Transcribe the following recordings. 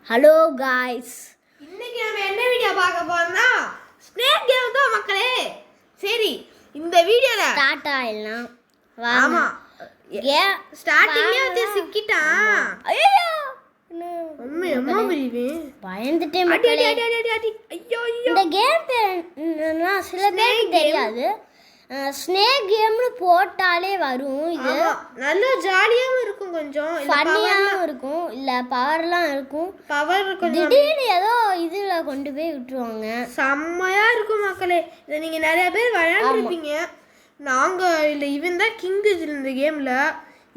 Hello guys, இன்னைக்கு நம்ம என்ன வீடியோ பார்க்க போறோம்னா ஸ்னேக் கேம் தான் மக்களே. சரி, இந்த வீடியோல ஸ்டார்ட் ஆயிடலாம். ஆமா, ஸ்டார்டிங்ல வந்து சிக்கிட்டான். ஐயோ அம்மா அம்மா பிரிவே பயந்துட்டே மக்களே. ஐயோ ஐயோ, இந்த கேம் பேர் சில பேருக்கு தெரியாது. ஸ்னேக் கேம்னு போட்டாலே வரும். இது நல்ல ஜாலியாவும் இருக்கும், கொஞ்சம் ஃபன்னியாவும் இருக்கும், இல்ல பவர்லாம் இருக்கும். பவர் கொஞ்சம் திடீர்னு ஏதோ இதுல கொண்டு போய் விட்டுருவாங்க. செம்மையா இருக்கும் மக்களே. இதை நீங்க நிறைய பேர் விளையாண்டுருப்பீங்க. நாங்க இல்லை, இவன் தான் கிங் இந்த கேம்ல.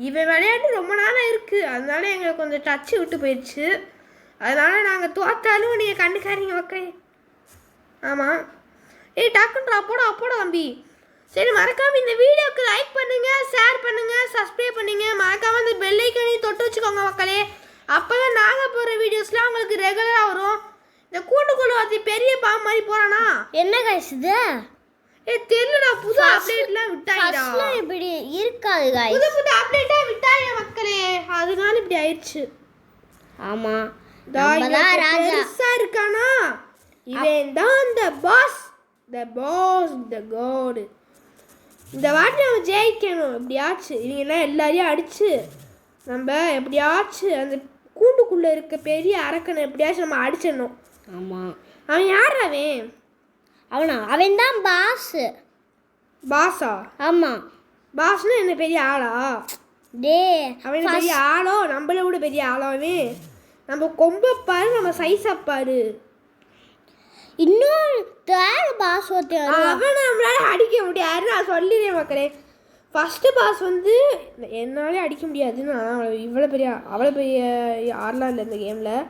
இவன் விளையாட்டு ரொம்ப நாளாக இருக்கு, அதனால எங்களுக்கு கொஞ்சம் டச்சு விட்டு போயிடுச்சு. அதனால நாங்கள் தோத்தாலும் நீங்கள் கண்டுக்காதீங்க மக்களே. ஆமாம், ஏய் டக்குன்றா அப்போட தம்பி. சரி, மறக்காம இந்த வீடியோக்கு லைக் பண்ணுங்க, ஷேர் பண்ணுங்க, சப்ஸ்கிரைப் பண்ணுங்க. மறக்காம இந்த பெல் ஐக்கானையும் தொட்டு வச்சுக்கோங்க மக்களே. அப்பதான் நாங்கள் போகிற வீடியோஸ்லாம் உங்களுக்கு ரெகுலராக வரும். இந்த கூண்டுக்குள்ள வந்து பெரிய பாம்பு மாதிரி போறானா? என்ன கைஸ் இது? தெரியலடா, புது அப்டேட்லாம் விட்டாங்கடா. இப்படி இருக்காது गाइस, புது அப்டேட்டா விட்டாங்க மக்களே, அதனால இப்படி ஆயிடுச்சு. ஆமா, நம்ம தான் ராஜா. பெருசா இருக்கானா? இவன் தான் the boss, the god. இந்த வாட்டி நம்ம ஜெயிக்கணும் எப்படியாச்சு. இவங்க எல்லாரையும் அடிச்சு நம்ம எப்படியாச்சு அந்த கூண்டுக்குள்ள இருக்க பெரிய அரக்கனை எப்படியாச்சும் நம்ம அடிச்சிடணும். ஆமா, அவன் யார்? அவன் தான் பாஸ். பாஸா? ஆமா, பாஸ்னா என்ன பெரிய ஆளா? டே, அவன் பெரிய ஆளோ? நம்மள விட பெரிய ஆளாவே. நம்ம கொம்ப பாரு, நம்ம சைஸா பாரு. இன்னும் தேர்ட் பாஸ் அவனை நம்மளால அடிக்க முடியாது, நான் சொல்லிடுறேன் மக்களே. ஃபஸ்ட்டு பாஸ் வந்து என்னாலே அடிக்க முடியாதுன்னு. அவ்வளோ பெரிய ஆடலாம் இல்லை இந்த கேமில்.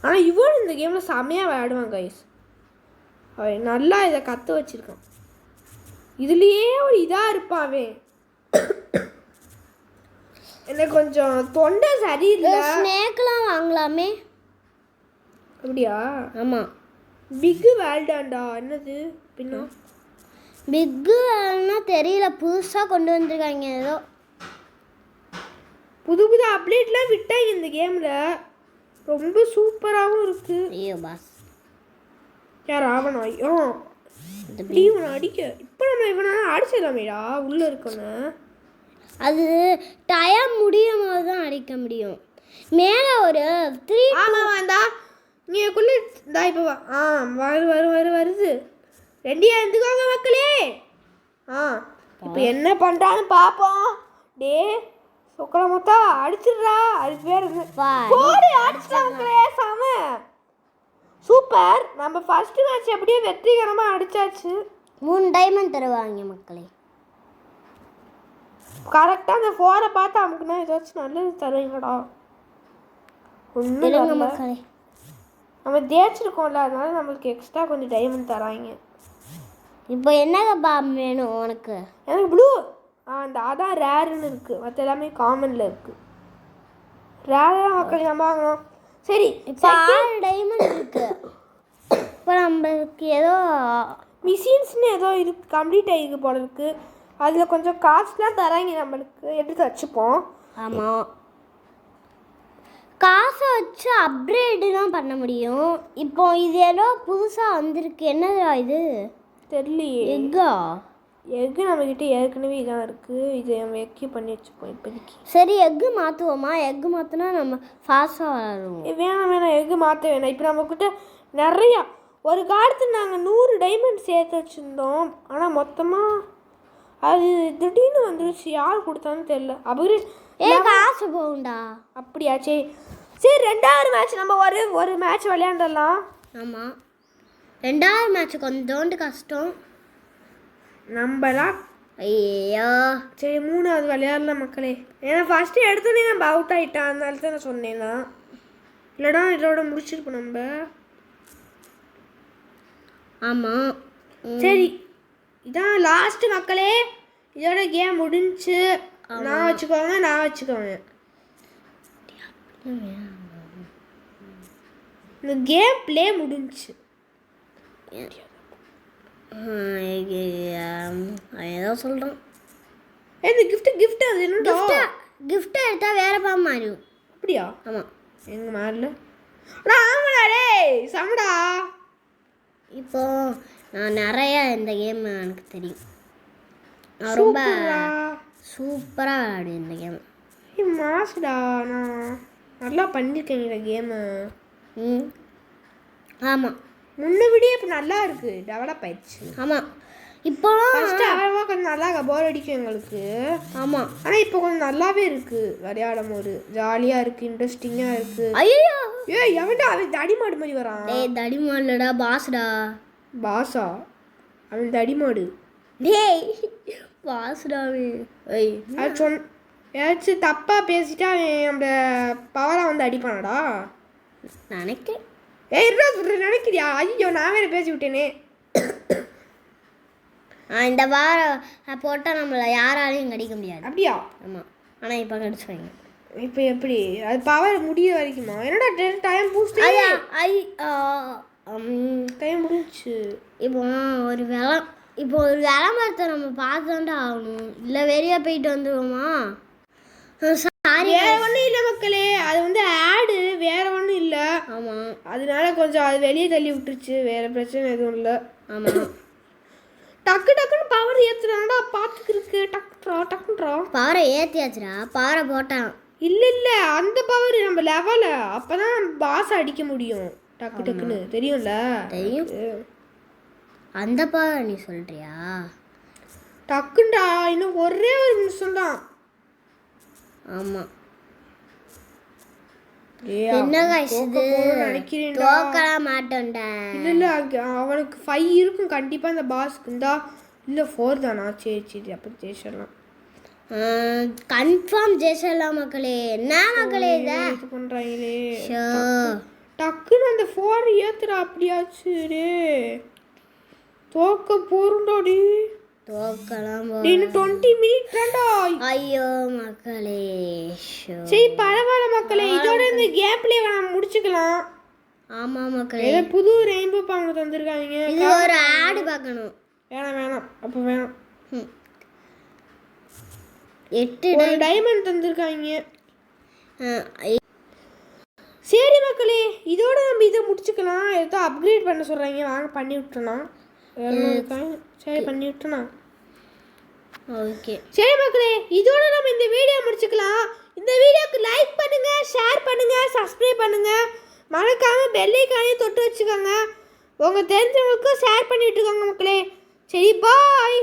ஆனால் இவன் இந்த கேமில் செம்மையாக விளையாடுவான் கைஸ். அவன் நல்லா இதை கற்று வச்சிருக்கான். இதுலேயே ஒரு இதாக இருப்பாவே. எனக்கு கொஞ்சம் தொண்டை சரியில்லை. ஸ்னேக்லாம் வாங்கலாமே. அப்படியா? ஆமாம், பிக்கு வேல்டாண்டா. என்னது பின்னா? பிக்குன்னா தெரியல, புதுசாக கொண்டு வந்திருக்காங்க ஏதோ. புது அப்டேட்லாம் விட்டாங்க இந்த கேமில், ரொம்ப சூப்பராகவும் இருக்கு. ஐயோ பாஸ், யார் அவனா? ஐயோ இவனை அடிக்க. இப்போ நம்ம இவனை அடிச்சிடலாமேடா உள்ளே இருக்கோன்னு. அது டைம் முடியும் போது தான் அடிக்க முடியும். மேலே ஒரு 3 ஆமாம் வேண்டா, நீக்குள்ளே இந்தா இப்போ வருது. ரெண்டியா இருந்துக்கோங்க மக்களே. இப்போ என்ன பண்ணுறான்னு பார்ப்போம். டே சொக்கல மொத்தம் அடிச்சிடுறா. அதுக்கு பேர் போடு, அடிச்சிட்டா மக்களே. சாம சூப்பர். நம்ம ஃபர்ஸ்ட் மேட்ச் எப்படியே வெற்றிகரமாக அடிச்சாச்சு. 3 டைமண்ட் தருவாங்க மக்களே. கரெக்டாக அந்த 4 பார்த்து அமுக்குனா ஏதாச்சும் நல்லது தருவீங்கடா. ஒன்றும் மக்களே, நம்ம தேய்ச்சிருக்கோம்ல, அதனால நம்மளுக்கு எக்ஸ்ட்ரா கொஞ்சம் டைமண்ட் தராங்க. இப்போ என்ன பாம் வேணும் உனக்கு? எனக்கு ப்ளூ. அதான் ரேருன்னு இருக்குது, மற்ற எல்லாமே காமனில் இருக்குது. ரேராக மக்கள் நம்ம வாங்கணும். சரி, இப்போ 6 டைமண்ட் இருக்கு. இப்போ நம்மளுக்கு ஏதோ மிஷின்ஸ்னு ஏதோ இருக்கு, கம்ப்ளீட் ஆகிருக்கு போல இருக்குது. அதில் கொஞ்சம் காசுலாம் தராங்க, நம்மளுக்கு எடுத்து வச்சுப்போம். ஆமாம், காசை வச்சு அப்கிரேடுலாம் பண்ண முடியும். இப்போ இது ஏதோ புதுசாக வந்திருக்கு. என்னதா இது? தெரியலையே. எக்கு நம்மக்கிட்ட ஏற்கனவே இதான் இருக்குது. இதை நம்ம எக்கி பண்ணி வச்சுப்போம் இப்போதைக்கு. சரி, எக்கு மாற்றுவோமா? எக்கு மாற்றினா நம்ம ஃபாஸ்ட்டாக வளருவோம். வேணாம், எக்கு மாற்ற வேணாம். இப்போ நம்மக்கிட்ட நிறையா ஒரு காலத்தில் நாங்கள் 100 டைமண்ட் சேர்த்து வச்சுருந்தோம். ஆனால் மொத்தமாக அது திடீர்னு வந்துருச்சு. யார் கொடுத்தான்னு தெரியல. அப்படி காசு போகும்டா. அப்படியா? சரி, 2வது மேட்ச் நம்ம ஒரு மேட்ச் விளையாண்டலாம். ஆமாம், 2வது மேட்ச் கொஞ்சோண்டு கஷ்டம் நம்மளாம். ஐயோ, சரி 3வது விளையாடலாம் மக்களே. ஏன்னா ஃபஸ்ட்டு எடுத்தோடனே நம்ம அவுட் ஆகிட்டான், அதனால தான் நான் சொன்னேன்னா. இல்லைடா இதோட முடிச்சிருப்போம் நம்ம. ஆமாம், சரி, இதான் லாஸ்ட்டு மக்களே. இதோட கேம் முடிஞ்சு. நான் வச்சுக்கோங்க. இந்த கேம் பிளே முடிஞ்சு. ஏதோ சொல்கிறோம். இந்த கிஃப்ட் அது என்ன? கிஃப்ட் எடுத்தால் வேறு பாம்பு மாறிடும். அப்படியா? ஆமாம், எங்கள் மாடல ஆமாடா டேய் சமடா. இப்போ நான் நிறைய இந்த கேம் எனக்கு தெரியும். நான் ரொம்ப சூப்பராக விளையாடுவேன் இந்த கேம். மாசுடா, நான் நல்லா பண்ணியிருக்கேன் இந்த கேமு. ம் ஆமாம், முன்ன விட இப்போ நல்லா இருக்கு, டெவலப் ஆயிடுச்சு. ஆமாம். இப்போ ஃபஸ்ட்டு அவ்வளவா கொஞ்சம் நல்லா போர் அடிக்கும் எங்களுக்கு. ஆமாம், ஆனால் இப்போ கொஞ்சம் நல்லாவே இருக்கு, விளையாடும் போது ஜாலியாக இருக்குது, இன்ட்ரெஸ்டிங்காக இருக்குது. ஐயோ எவன்டா அவன் தடிமாடு மாதிரி வரான்? டேய் தடிமாடலடா, பாஸ்டா. பாஸா? அவன் தடிமாடு. டேய் பாஸ்டாவே. ஐய் அது ஏதாச்சும் தப்பாக பேசிட்டா அவன் அந்த பவராக வந்து அடிப்பானடா நினைக்கிறேன். என்ன சொல்ற, நினைக்கிறியா? ஐயோ நான் வேற பேசி விட்டேனே. இந்த வாரம் போட்டால் நம்மளை யாராலையும் கடிக்க முடியாது. அப்படியா? ஆமாம், ஆனால் இப்போ கடிச்சுவாங்க. இப்போ எப்படி அது பவர் முடிய வரைக்குமா? என்னடா டைம் பூஸ்ட் டைம் முடிஞ்சிச்சு. இப்போ ஒரு விளம்பரத்தை நம்ம பார்த்துட்டா ஆகணும், இல்லை வெளியே போயிட்டு வந்துடுவோமா? சாரி, வேற ஒன்றும் இல்லை மக்களே, அது வந்து ஆடு, வேற ஒன்றும் இல்லை. ஆமாம், அதனால கொஞ்சம் அது வெளியே தள்ளி விட்டுருச்சு, வேற பிரச்சனை எதுவும் இல்லை. ஆமாம். டக்கு டக்குன்னு பவர் ஏற்றுறான்டா, பார்த்துக்கிருக்கு. டக்குன்றா பாறை ஏற்றியாச்சுடா, பாறை போட்டான். இல்லை இல்லை, அந்த பவர் நம்ம லெவல அப்போ தான் பாஸ் அடிக்க முடியும் டக்கு டக்குன்னு, தெரியும்ல? தெரியும். அந்த பாறை நீ சொல்கிறியா? டக்குண்டா, இன்னும் ஒரே ஒரு நிமிஷம் தான். ஆமாம். என்ன காய்ச்சது? தோக்கலாம் மாட்டோம்டா. இல்லை இல்லை, அவனுக்கு 5 இருக்கும் கண்டிப்பாக அந்த பாஸ்க்கு. இருந்தா இல்லை 4 தானா? சரி சரி, அப்போ ஜெயிச்சிடலாம், கன்ஃபார்ம் ஜெயிச்சிடலாம் மக்களே. என்ன மக்களே இதை பண்ணுறாங்களே? டக்குன்னு அந்த 4 ஏற்றுறா, அப்படியாச்சு. தோக்க போறோம்டாடி, தோக்கலாம். இன்னும் 20 மினிட் தான்டா. ஐயோ மக்களே. சரி பரவாயில்ல மக்களே, இதோட இந்த கேம் பிளே நம்ம முடிச்சுக்கலாம். ஆமாம் மக்களே, ஏதோ புது ரெயின்போ பாங்க தந்திருக்காங்க. இது ஒரு ஆடு பார்க்கணும். வேணாம் அப்போ வேணாம். 8 டைமண்ட் தந்திருக்காங்க. சரி மக்களே, இதோட நம்ம இதை முடிச்சுக்கலாம். ஏதோ அப்கிரேட் பண்ண சொல்கிறாங்க, வாங்க பண்ணி விட்டுறலாம். சரி பண்ணி விட்டுனா ஓகே. சரி மக்களே, இதோட நம்ம இந்த வீடியோ முடிச்சுக்கலாம். இந்த வீடியோக்கு லைக் பண்ணுங்க, ஷேர் பண்ணுங்க, சப்ஸ்கிரைப் பண்ணுங்க, மறக்காம பெல் ஐகானையும் தொட்டு வச்சுக்கோங்க. உங்க தெரிஞ்சவங்களுக்கும் ஷேர் பண்ணி விட்டுக்கோங்க மக்களே. சரி பாய்.